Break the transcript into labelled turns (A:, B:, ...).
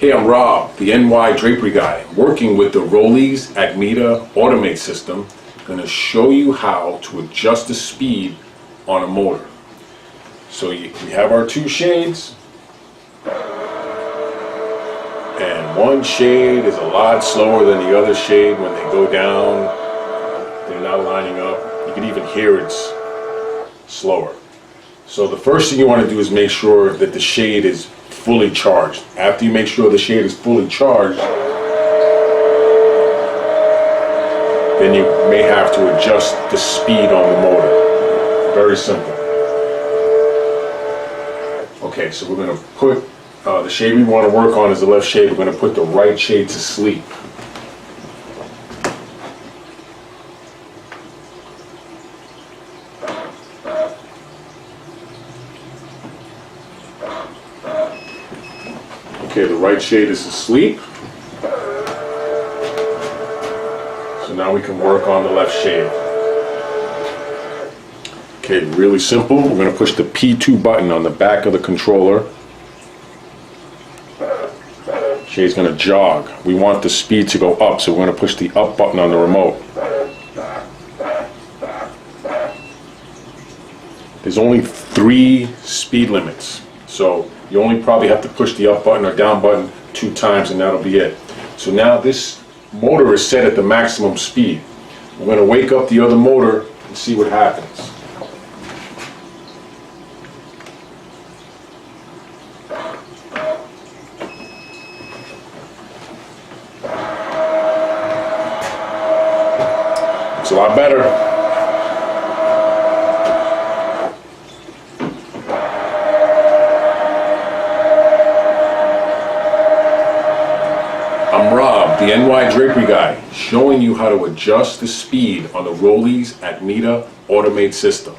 A: Hey, I'm Rob, the NY Drapery Guy, working with the Rollease Acmeda Automate system. I'm going to show you how to adjust the speed on a motor. So we have our two shades, and one shade is a lot slower than the other shade. When they go down, they're not lining up. You can even hear it's slower. So the first thing you want to do is make sure that the shade is fully charged. After you make sure the shade is fully charged, then you may have to adjust the speed on the motor. Very simple. Okay, so we're going to put the shade we want to work on is the left shade. We're going to put the right shade to sleep. Okay, the right shade is asleep. So now we can work on the left shade. Okay, really simple. We're going to push the P2 button on the back of the controller. Shade's going to jog. We want the speed to go up, so we're going to push the up button on the remote. There's only 3 speed limits, so you only probably have to push the up button or down button 2 times and that'll be it. So now this motor is set at the maximum speed. We're going to wake up the other motor and see what happens. It's a lot better. I'm Rob, the NY Drapery Guy, showing you how to adjust the speed on the Rollease Acmeda Automate system.